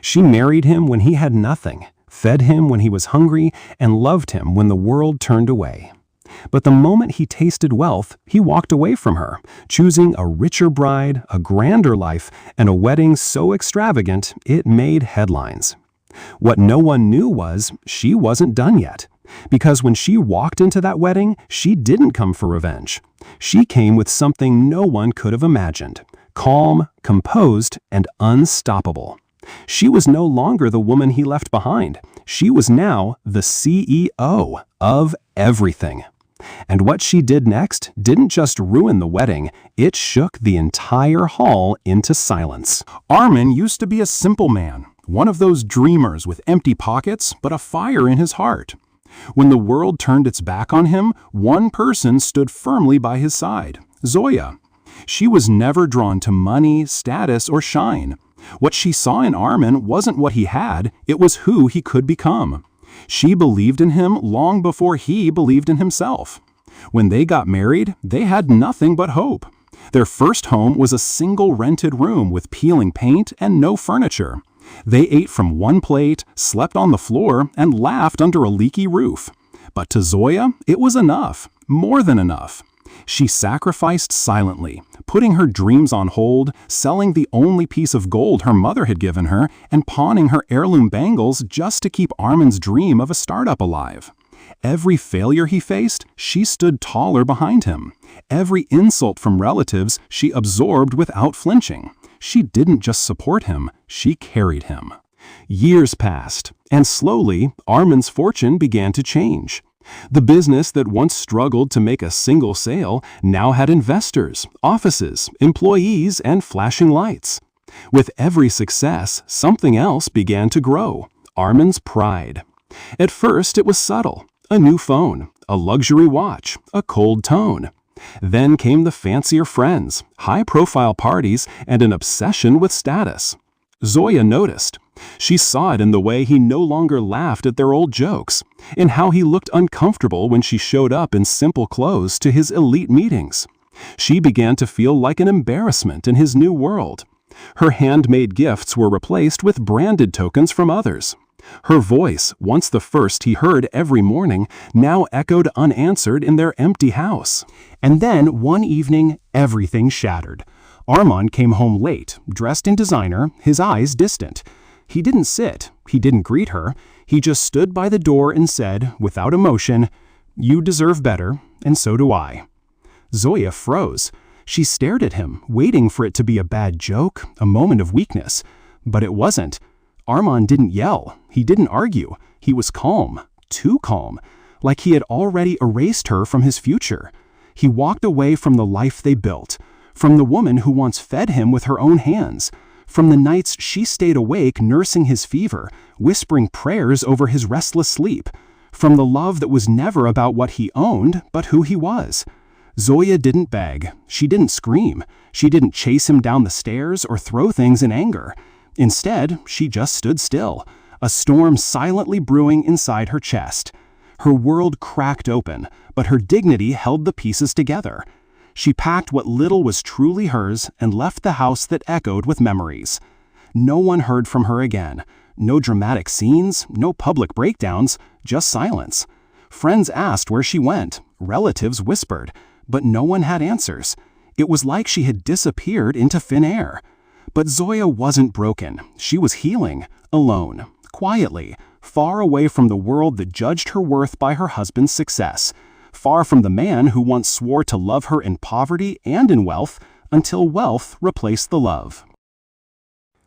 She married him when he had nothing, fed him when he was hungry, and loved him when the world turned away. But the moment he tasted wealth, he walked away from her, choosing a richer bride, a grander life, and a wedding so extravagant it made headlines. What no one knew was she wasn't done yet, because when she walked into that wedding, she didn't come for revenge. She came with something no one could have imagined: calm, composed, and unstoppable. She was no longer the woman he left behind. She was now the CEO of everything. And what she did next didn't just ruin the wedding, it shook the entire hall into silence. Armin used to be a simple man, one of those dreamers with empty pockets but a fire in his heart. When the world turned its back on him, one person stood firmly by his side: Zoya. She was never drawn to money, status, or shine. What she saw in Armin wasn't what he had, it was who he could become. She believed in him long before he believed in himself. When they got married, they had nothing but hope. Their first home was a single rented room with peeling paint and no furniture. They ate from one plate, slept on the floor, and laughed under a leaky roof. But to Zoya, it was enough, more than enough. She sacrificed silently, putting her dreams on hold, selling the only piece of gold her mother had given her, and pawning her heirloom bangles just to keep Armin's dream of a startup alive. Every failure he faced, she stood taller behind him. Every insult from relatives, she absorbed without flinching. She didn't just support him, she carried him. Years passed, and slowly, Armin's fortune began to change. The business that once struggled to make a single sale now had investors, offices, employees, and flashing lights. With every success, something else began to grow: Armin's pride. At first, it was subtle: a new phone, a luxury watch, a cold tone. Then came the fancier friends, high-profile parties, and an obsession with status. Zoya noticed. She saw it in the way he no longer laughed at their old jokes, in how he looked uncomfortable when she showed up in simple clothes to his elite meetings. She began to feel like an embarrassment in his new world. Her handmade gifts were replaced with branded tokens from others. Her voice, once the first he heard every morning, now echoed unanswered in their empty house. And then, one evening, everything shattered. Armin came home late, dressed in designer, his eyes distant. He didn't sit, he didn't greet her, he just stood by the door and said, without emotion, "You deserve better, and so do I." Zoya froze. She stared at him, waiting for it to be a bad joke, a moment of weakness. But it wasn't. Armin didn't yell, he didn't argue, he was calm, too calm, like he had already erased her from his future. He walked away from the life they built, from the woman who once fed him with her own hands, from the nights she stayed awake nursing his fever, whispering prayers over his restless sleep, from the love that was never about what he owned, but who he was. Zoya didn't beg, she didn't scream, she didn't chase him down the stairs or throw things in anger. Instead, she just stood still, a storm silently brewing inside her chest. Her world cracked open, but her dignity held the pieces together. She packed what little was truly hers and left the house that echoed with memories. No one heard from her again. No dramatic scenes, no public breakdowns, just silence. Friends asked where she went, relatives whispered, but no one had answers. It was like she had disappeared into thin air. But Zoya wasn't broken. She was healing, alone, quietly, far away from the world that judged her worth by her husband's success, far from the man who once swore to love her in poverty and in wealth, until wealth replaced the love.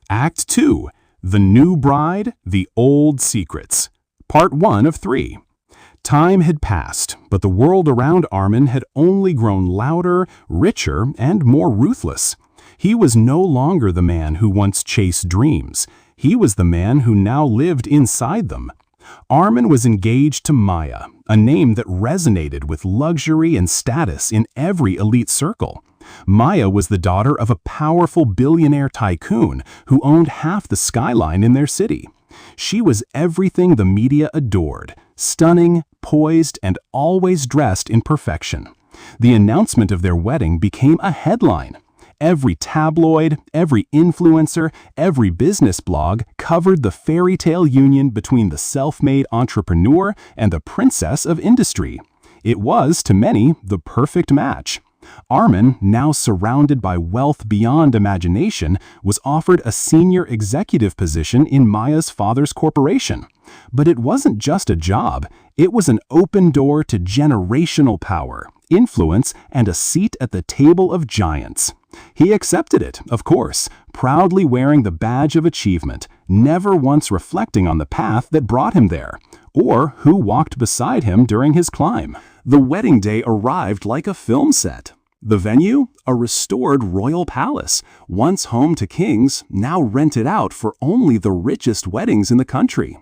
Act 2. The New Bride, The Old Secrets. Part 1 of 3. Time had passed, but the world around Armin had only grown louder, richer, and more ruthless. He was no longer the man who once chased dreams. He was the man who now lived inside them. Armin was engaged to Maya, a name that resonated with luxury and status in every elite circle. Maya was the daughter of a powerful billionaire tycoon who owned half the skyline in their city. She was everything the media adored: stunning, poised, and always dressed in perfection. The announcement of their wedding became a headline. Every tabloid, every influencer, every business blog covered the fairy tale union between the self-made entrepreneur and the princess of industry. It was, to many, the perfect match. Armin, now surrounded by wealth beyond imagination, was offered a senior executive position in Maya's father's corporation. But it wasn't just a job, it was an open door to generational power, influence, and a seat at the table of giants. He accepted it, of course, proudly wearing the badge of achievement, never once reflecting on the path that brought him there, or who walked beside him during his climb. The wedding day arrived like a film set. The venue? A restored royal palace, once home to kings, now rented out for only the richest weddings in the country.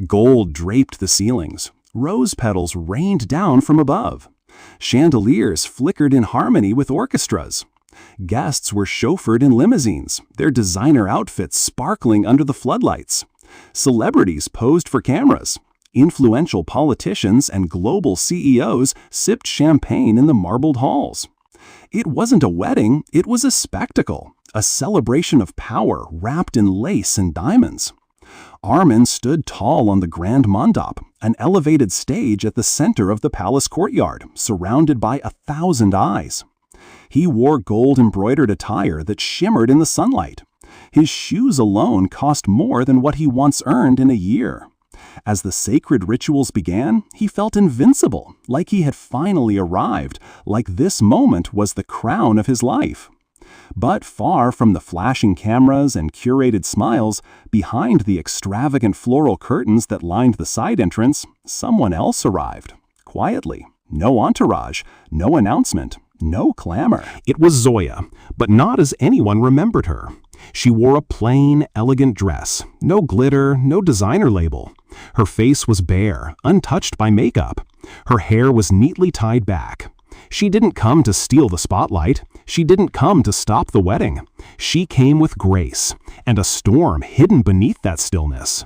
Gold draped the ceilings. Rose petals rained down from above. Chandeliers flickered in harmony with orchestras. Guests were chauffeured in limousines, their designer outfits sparkling under the floodlights. Celebrities posed for cameras. Influential politicians and global CEOs sipped champagne in the marbled halls. It wasn't a wedding, it was a spectacle, a celebration of power wrapped in lace and diamonds. Armin stood tall on the grand mandap, an elevated stage at the center of the palace courtyard, surrounded by 1,000 eyes. He wore gold-embroidered attire that shimmered in the sunlight. His shoes alone cost more than what he once earned in a year. As the sacred rituals began, he felt invincible, like he had finally arrived, like this moment was the crown of his life. But far from the flashing cameras and curated smiles, behind the extravagant floral curtains that lined the side entrance, someone else arrived. Quietly. No entourage, no announcement, no clamor. It was Zoya, but not as anyone remembered her. She wore a plain, elegant dress, no glitter, no designer label. Her face was bare, untouched by makeup. Her hair was neatly tied back. She didn't come to steal the spotlight. She didn't come to stop the wedding. She came with grace, and a storm hidden beneath that stillness.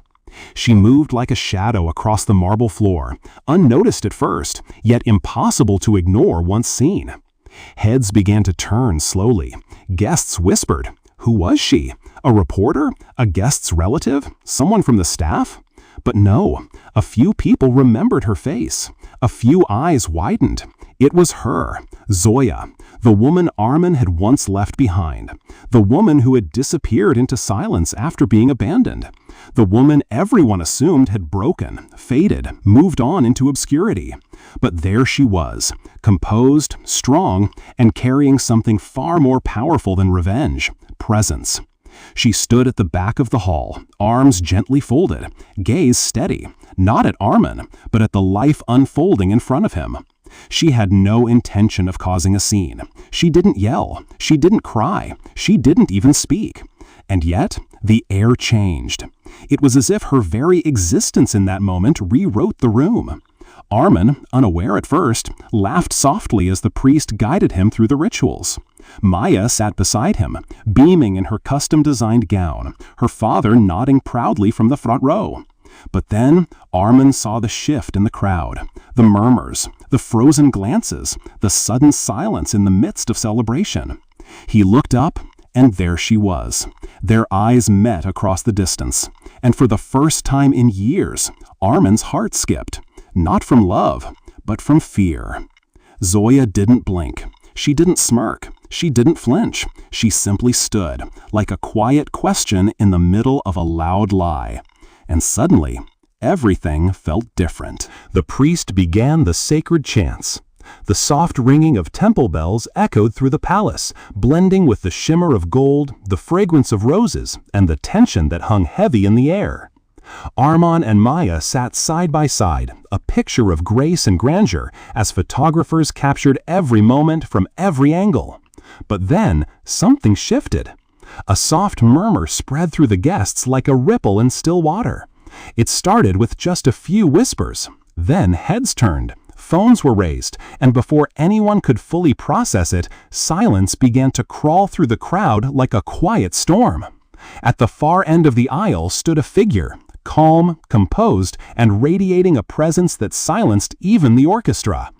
She moved like a shadow across the marble floor, unnoticed at first, yet impossible to ignore once seen. Heads began to turn slowly. Guests whispered. Who was she? A reporter? A guest's relative? Someone from the staff? But no, a few people remembered her face. A few eyes widened. It was her, Zoya, the woman Armin had once left behind. The woman who had disappeared into silence after being abandoned. The woman everyone assumed had broken, faded, moved on into obscurity. But there she was, composed, strong, and carrying something far more powerful than revenge, presence. She stood at the back of the hall, arms gently folded, gaze steady, not at Armin, but at the life unfolding in front of him. She had no intention of causing a scene. She didn't yell. She didn't cry. She didn't even speak. And yet, the air changed. It was as if her very existence in that moment rewrote the room. Armin, unaware at first, laughed softly as the priest guided him through the rituals. Maya sat beside him, beaming in her custom-designed gown, her father nodding proudly from the front row. But then Armin saw the shift in the crowd, the murmurs, the frozen glances, the sudden silence in the midst of celebration. He looked up, and there she was. Their eyes met across the distance, and for the first time in years, Armin's heart skipped, not from love, but from fear. Zoya didn't blink. She didn't smirk. She didn't flinch. She simply stood, like a quiet question in the middle of a loud lie. And suddenly, everything felt different. The priest began the sacred chants. The soft ringing of temple bells echoed through the palace, blending with the shimmer of gold, the fragrance of roses, and the tension that hung heavy in the air. Armin and Maya sat side by side, a picture of grace and grandeur, as photographers captured every moment from every angle. But then, something shifted. A soft murmur spread through the guests like a ripple in still water. It started with just a few whispers. Then heads turned, phones were raised, and before anyone could fully process it, silence began to crawl through the crowd like a quiet storm. At the far end of the aisle stood a figure, calm, composed, and radiating a presence that silenced even the orchestra.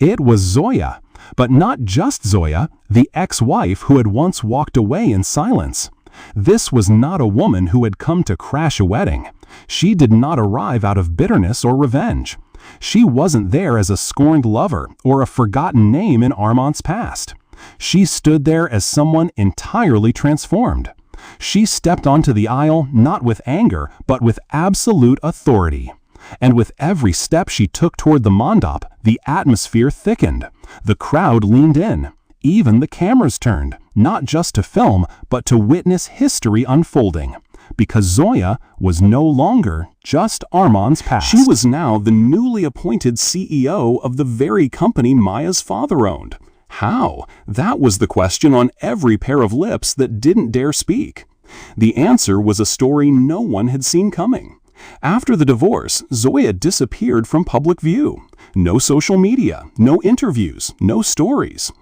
It was Zoya, but not just Zoya, the ex-wife who had once walked away in silence. This was not a woman who had come to crash a wedding. She did not arrive out of bitterness or revenge. She wasn't there as a scorned lover or a forgotten name in Armand's past. She stood there as someone entirely transformed. She stepped onto the aisle not with anger, but with absolute authority. And with every step she took toward the mandap, the atmosphere thickened. The crowd leaned in. Even the cameras turned, not just to film, but to witness history unfolding. Because Zoya was no longer just Armand's past. She was now the newly appointed CEO of the very company Maya's father owned. How? That was the question on every pair of lips that didn't dare speak. The answer was a story no one had seen coming. After the divorce, Zoya disappeared from public view. No social media, no interviews, no stories.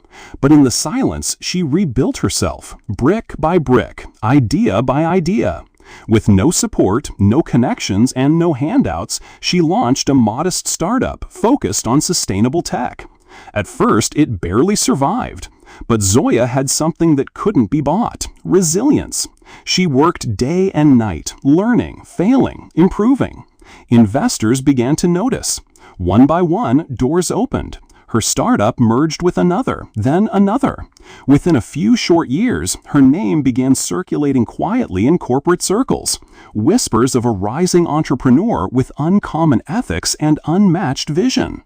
But in the silence, she rebuilt herself, brick by brick, idea by idea. With no support, no connections, and no handouts, she launched a modest startup focused on sustainable tech. At first, it barely survived. But Zoya had something that couldn't be bought: resilience. She worked day and night, learning, failing, improving. Investors began to notice. One by one, doors opened. Her startup merged with another, then another. Within a few short years, her name began circulating quietly in corporate circles. Whispers of a rising entrepreneur with uncommon ethics and unmatched vision.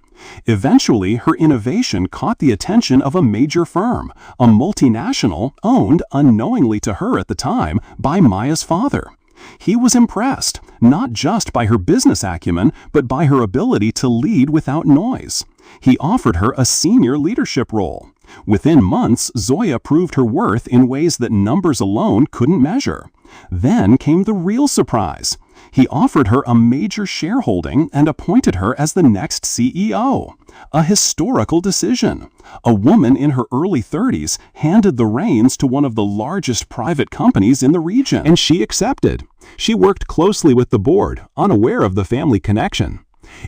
Eventually, her innovation caught the attention of a major firm, a multinational owned, unknowingly to her at the time, by Maya's father. He was impressed, not just by her business acumen, but by her ability to lead without noise. He offered her a senior leadership role. Within months, Zoya proved her worth in ways that numbers alone couldn't measure. Then came the real surprise. He offered her a major shareholding and appointed her as the next CEO. A historical decision. A woman in her early 30s handed the reins to one of the largest private companies in the region. And she accepted. She worked closely with the board, unaware of the family connection.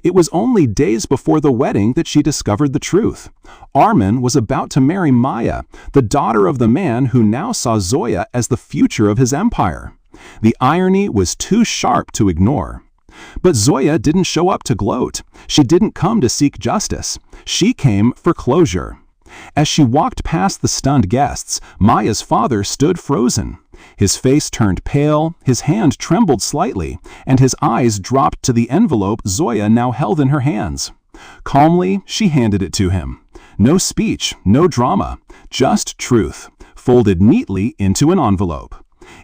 It was only days before the wedding that she discovered the truth. Armand was about to marry Maya, the daughter of the man who now saw Zoya as the future of his empire. The irony was too sharp to ignore. But Zoya didn't show up to gloat. She didn't come to seek justice. She came for closure. As she walked past the stunned guests, Maya's father stood frozen. His face turned pale, his hand trembled slightly, and his eyes dropped to the envelope Zoya now held in her hands. Calmly, she handed it to him. No speech, no drama, just truth, folded neatly into an envelope.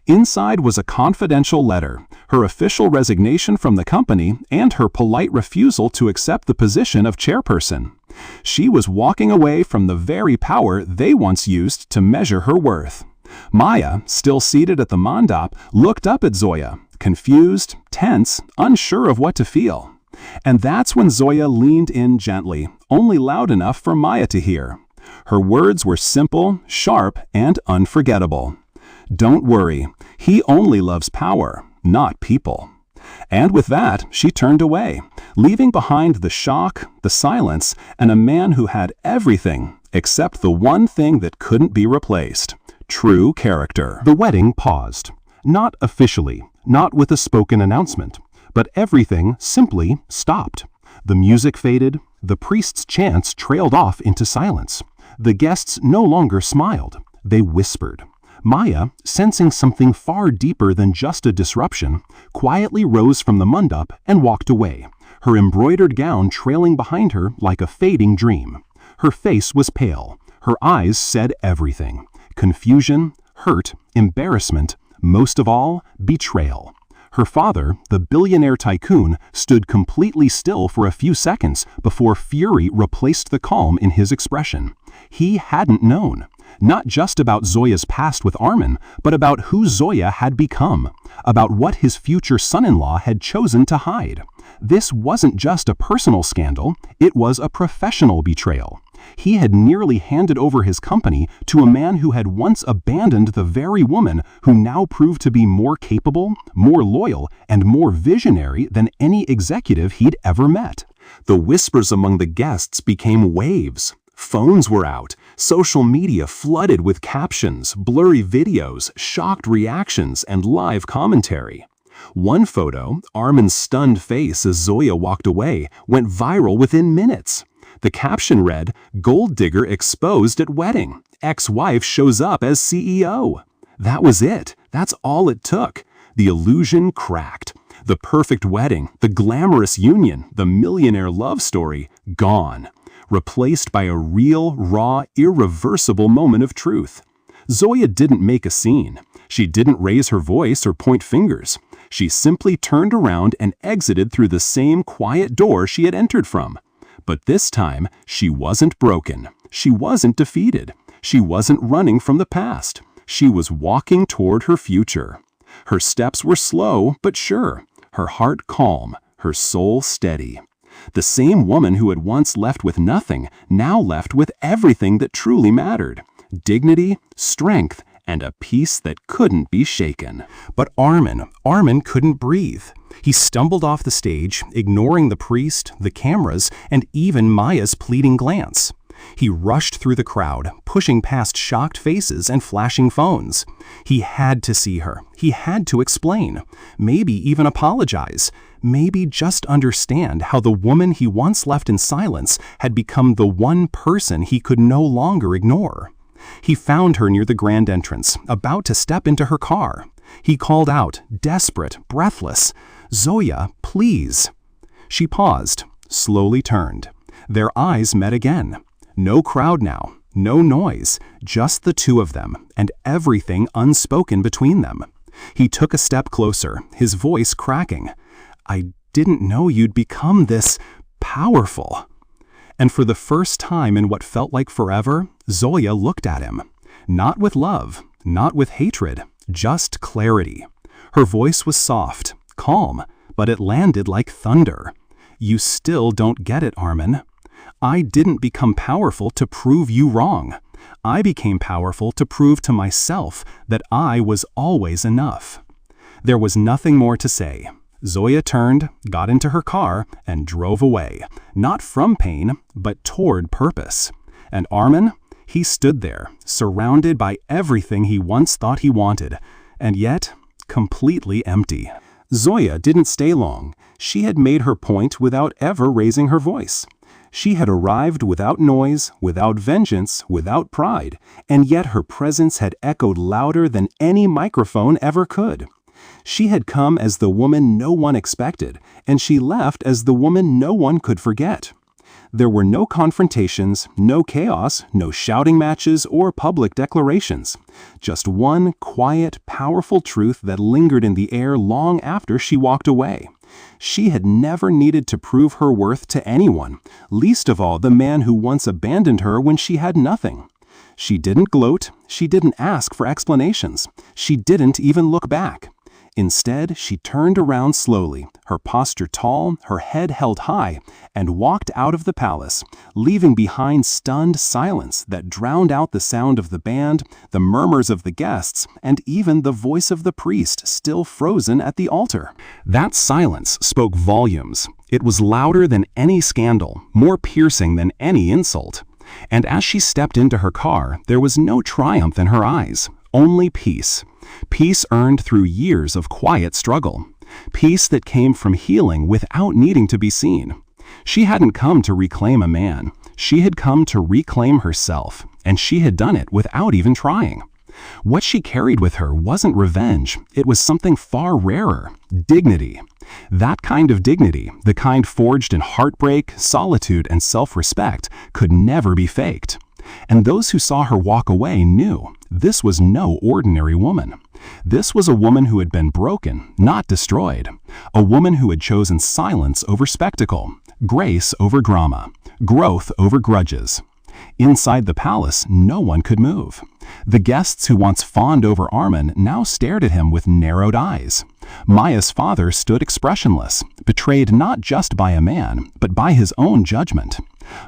Inside was a confidential letter, her official resignation from the company, and her polite refusal to accept the position of chairperson. She was walking away from the very power they once used to measure her worth. Maya, still seated at the mandap, looked up at Zoya, confused, tense, unsure of what to feel. And that's when Zoya leaned in gently, only loud enough for Maya to hear. Her words were simple, sharp, and unforgettable. Don't worry, he only loves power, not people. And with that, she turned away, leaving behind the shock, the silence, and a man who had everything except the one thing that couldn't be replaced: true character. The wedding paused. Not officially, not with a spoken announcement, but everything simply stopped. The music faded, the priest's chants trailed off into silence. The guests no longer smiled, they whispered. Maya, sensing something far deeper than just a disruption, quietly rose from the mandap and walked away, her embroidered gown trailing behind her like a fading dream. Her face was pale, her eyes said everything: confusion, hurt, embarrassment, most of all, betrayal. Her father, the billionaire tycoon, stood completely still for a few seconds before fury replaced the calm in his expression. He hadn't known. Not just about Zoya's past with Armand, but about who Zoya had become, about what his future son-in-law had chosen to hide. This wasn't just a personal scandal, it was a professional betrayal. He had nearly handed over his company to a man who had once abandoned the very woman who now proved to be more capable, more loyal, and more visionary than any executive he'd ever met. The whispers among the guests became waves. Phones were out. Social media flooded with captions, blurry videos, shocked reactions, and live commentary. One photo, Armin's stunned face as Zoya walked away, went viral within minutes. The caption read, "Gold digger exposed at wedding. Ex-wife shows up as CEO." That was it. That's all it took. The illusion cracked. The perfect wedding, the glamorous union, the millionaire love story, gone. Replaced by a real, raw, irreversible moment of truth. Zoya didn't make a scene. She didn't raise her voice or point fingers. She simply turned around and exited through the same quiet door she had entered from. But this time, she wasn't broken. She wasn't defeated. She wasn't running from the past. She was walking toward her future. Her steps were slow but sure, her heart calm, her soul steady. The same woman who had once left with nothing, now left with everything that truly mattered. Dignity, strength, and a peace that couldn't be shaken. But Armin couldn't breathe. He stumbled off the stage, ignoring the priest, the cameras, and even Maya's pleading glance. He rushed through the crowd, pushing past shocked faces and flashing phones. He had to see her. He had to explain. Maybe even apologize. Maybe just understand how the woman he once left in silence had become the one person he could no longer ignore. He found her near the grand entrance, about to step into her car. He called out, desperate, breathless, "Zoya, please." She paused, slowly turned. Their eyes met again. No crowd now, no noise, just the two of them, and everything unspoken between them. He took a step closer, his voice cracking. "I didn't know you'd become this powerful." And for the first time in what felt like forever, Zoya looked at him. Not with love, not with hatred, just clarity. Her voice was soft, calm, but it landed like thunder. "You still don't get it, Armin. I didn't become powerful to prove you wrong. I became powerful to prove to myself that I was always enough." There was nothing more to say. Zoya turned, got into her car, and drove away, not from pain, but toward purpose. And Armin? He stood there, surrounded by everything he once thought he wanted, and yet completely empty. Zoya didn't stay long. She had made her point without ever raising her voice. She had arrived without noise, without vengeance, without pride, and yet her presence had echoed louder than any microphone ever could. She had come as the woman no one expected, and she left as the woman no one could forget. There were no confrontations, no chaos, no shouting matches or public declarations. Just one quiet, powerful truth that lingered in the air long after she walked away. She had never needed to prove her worth to anyone, least of all the man who once abandoned her when she had nothing. She didn't gloat, she didn't ask for explanations, she didn't even look back. Instead, she turned around slowly, her posture tall, her head held high, and walked out of the palace, leaving behind stunned silence that drowned out the sound of the band, the murmurs of the guests, and even the voice of the priest still frozen at the altar. That silence spoke volumes. It was louder than any scandal, more piercing than any insult. And as she stepped into her car, there was no triumph in her eyes, only peace. Peace earned through years of quiet struggle. Peace that came from healing without needing to be seen. She hadn't come to reclaim a man. She had come to reclaim herself, and she had done it without even trying. What she carried with her wasn't revenge. It was something far rarer, dignity. That kind of dignity, the kind forged in heartbreak, solitude, and self-respect, could never be faked. And those who saw her walk away knew this was no ordinary woman. This was a woman who had been broken, not destroyed. A woman who had chosen silence over spectacle, grace over drama, growth over grudges. Inside the palace, no one could move. The guests who once fawned over Armin now stared at him with narrowed eyes. Maya's father stood expressionless, betrayed not just by a man, but by his own judgment.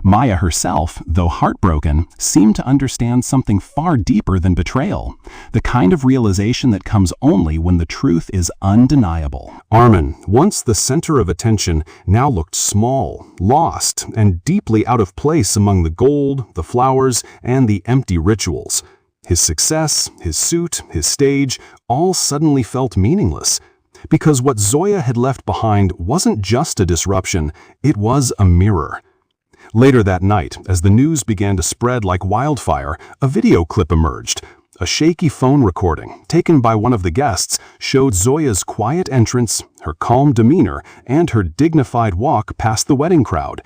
Maya herself, though heartbroken, seemed to understand something far deeper than betrayal, the kind of realization that comes only when the truth is undeniable. Armin, once the center of attention, now looked small, lost, and deeply out of place among the gold, the flowers, and the empty rituals. His success, his suit, his stage, all suddenly felt meaningless. Because what Zoya had left behind wasn't just a disruption, it was a mirror. Later that night, as the news began to spread like wildfire, a video clip emerged. A shaky phone recording, taken by one of the guests, showed Zoya's quiet entrance, her calm demeanor, and her dignified walk past the wedding crowd.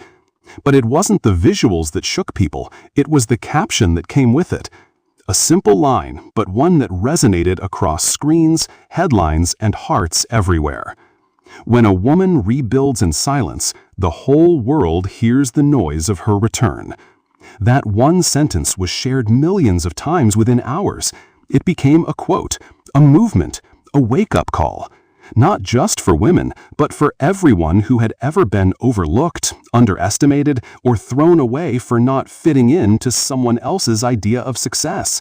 But it wasn't the visuals that shook people, it was the caption that came with it. A simple line, but one that resonated across screens, headlines, and hearts everywhere. When a woman rebuilds in silence, the whole world hears the noise of her return. That one sentence was shared millions of times within hours. It became a quote, a movement, a wake-up call. Not just for women, but for everyone who had ever been overlooked, underestimated, or thrown away for not fitting in to someone else's idea of success.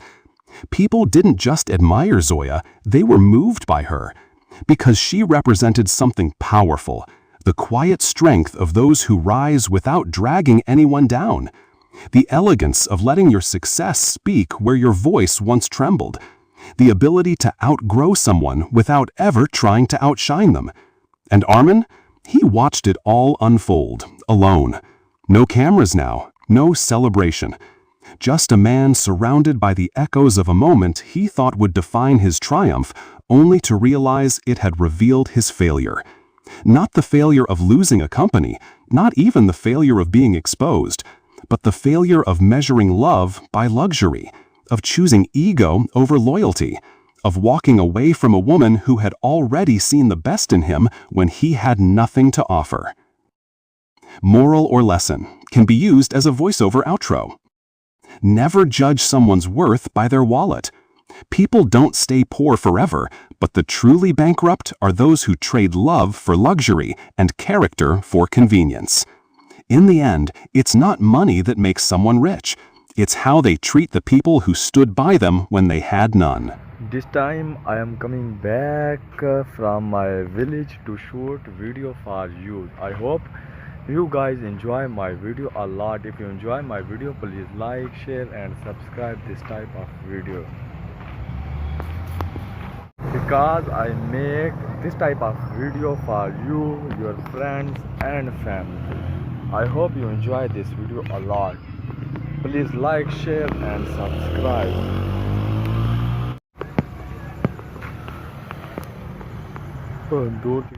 People didn't just admire Zoya, they were moved by her. Because she represented something powerful, the quiet strength of those who rise without dragging anyone down. The elegance of letting your success speak where your voice once trembled. The ability to outgrow someone without ever trying to outshine them. And Armin? He watched it all unfold, alone. No cameras now, no celebration. Just a man surrounded by the echoes of a moment he thought would define his triumph, only to realize it had revealed his failure. Not the failure of losing a company, not even the failure of being exposed, but the failure of measuring love by luxury, of choosing ego over loyalty, of walking away from a woman who had already seen the best in him when he had nothing to offer. Moral or lesson can be used as a voiceover outro. Never judge someone's worth by their wallet. People don't stay poor forever, but the truly bankrupt are those who trade love for luxury and character for convenience. In the end, it's not money that makes someone rich. It's how they treat the people who stood by them when they had none. This time I am coming back from my village to shoot video for you. I hope you guys enjoy my video a lot. If you enjoy my video, please like, share and subscribe this type of video. Because I make this type of video for you, your friends and family. I hope you enjoy this video a lot. Please like, share and subscribe.